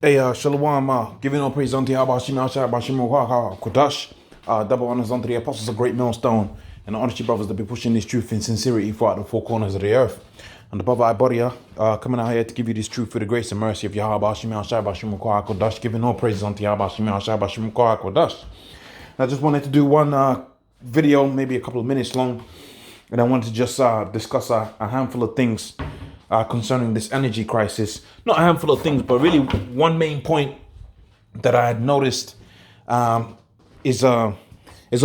Hey, Shalom, giving all praise unto Yahweh, Shema, Shah, Bashim, Kodash, double honors unto the apostles of great millstone, and the honesty brothers that be pushing this truth in sincerity throughout the four corners of the earth. And the brother Ibodia, coming out here to give you this truth for the grace and mercy of Yahweh, Shema, Shah, Bashim, Kodash, giving all praise unto Yahweh, Shema, Shah, Bashim, Kodash. I just wanted to do one video, maybe a couple of minutes long, and I wanted to just discuss a handful of things concerning this energy crisis. Not a handful of things, but really one main point that I had noticed is a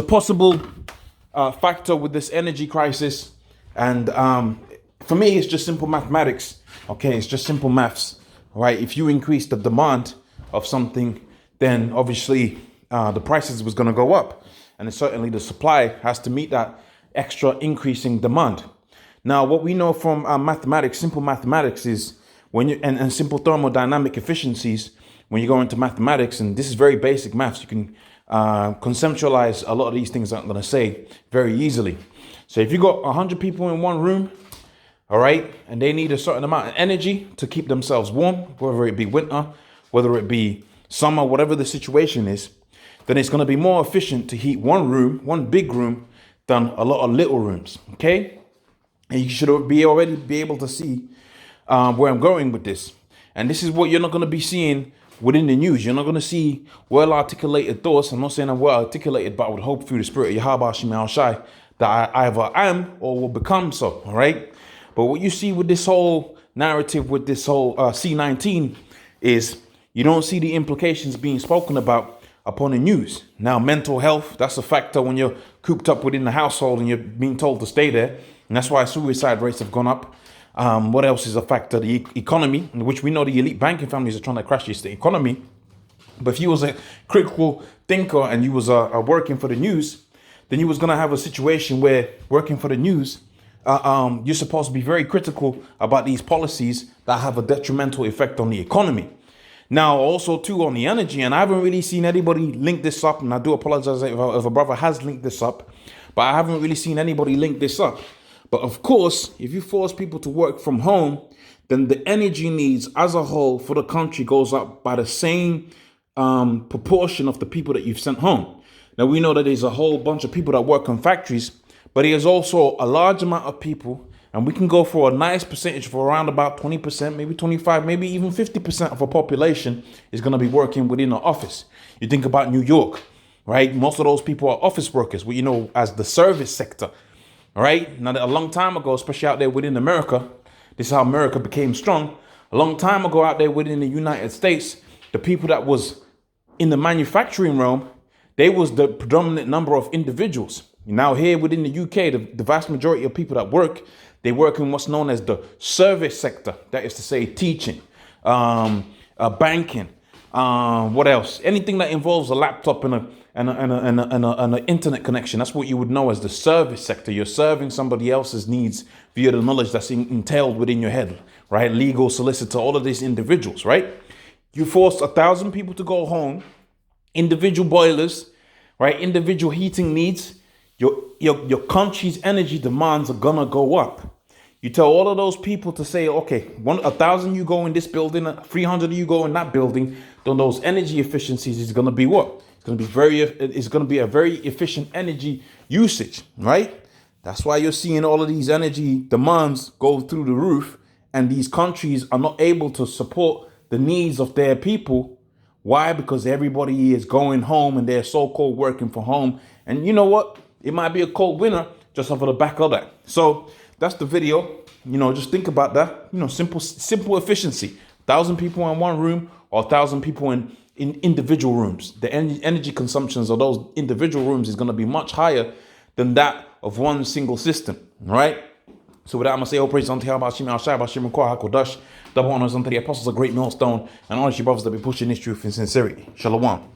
possible factor with this energy crisis. And for me, it's just simple mathematics. Okay, it's just simple maths, right? If you increase the demand of something, then obviously the prices was going to go up. And then certainly the supply has to meet that extra increasing demand. Now, what we know from mathematics, simple mathematics, is when you and simple thermodynamic efficiencies, when you go into mathematics, and this is very basic maths, you can conceptualize a lot of these things I'm going to say very easily. So if you got 100 people in one room, all right, and they need a certain amount of energy to keep themselves warm, whether it be winter, whether it be summer, whatever the situation is, then it's going to be more efficient to heat one room, one big room, than a lot of little rooms, okay? And you should already be able to see where I'm going with this. And this is what you're not going to be seeing within the news. You're not going to see well-articulated thoughts. I'm not saying I'm well-articulated, but I would hope through the spirit of Yahweh Shema Shai that I either am or will become so, all right? But what you see with this whole narrative, with this whole C19, is you don't see the implications being spoken about upon the news. Now, mental health, that's a factor when you're cooped up within the household and you're being told to stay there. And that's why suicide rates have gone up. What else is a factor? The economy, which we know the elite banking families are trying to crash the economy. But if you was a critical thinker and you was working for the news, then you was going to have a situation where working for the news, you're supposed to be very critical about these policies that have a detrimental effect on the economy. Now, also, too, on the energy, and I haven't really seen anybody link this up, and I do apologize if a brother has linked this up, but I haven't really seen anybody link this up. But of course, if you force people to work from home, then the energy needs as a whole for the country goes up by the same proportion of the people that you've sent home. Now, we know that there's a whole bunch of people that work in factories, but there's also a large amount of people, and we can go for a nice percentage for around about 20%, maybe 25, maybe even 50% of a population is going to be working within an office. You think about New York, right? Most of those people are office workers, what you know as the service sector. All right. Now, a long time ago, especially out there within America, this is how America became strong. A long time ago out there within the United States, the people that was in the manufacturing realm, they was the predominant number of individuals. Now here within the UK, the vast majority of people that work, they work in what's known as the service sector. That is to say teaching, banking, what else? Anything that involves a laptop and an internet connection. That's what you would know as the service sector. You're serving somebody else's needs via the knowledge that's entailed within your head, right? Legal, solicitor, all of these individuals, right? You force 1,000 people to go home, individual boilers, right? Individual heating needs. Your country's energy demands are gonna go up. You tell all of those people to say, okay, 1,000 you go in this building, 300 you go in that building, then those energy efficiencies is gonna be what? It's going to be a very efficient energy usage, right? That's why you're seeing all of these energy demands go through the roof, and these countries are not able to support the needs of their people. Why? Because everybody is going home and they're so-called working from home. And you know what? It might be a cold winter just off of the back of that. So that's the video. You know, just think about that. You know, simple efficiency. 1,000 people in one room or 1,000 people in individual rooms. The energy consumptions of those individual rooms is going to be much higher than that of one single system, right? So with that, I'm going to say, all praise unto Yahweh, Shema Shai, Bashim Kodash, double honors unto the apostles of great millstone, and honor you brothers that be pushing this truth in sincerity. Shalom.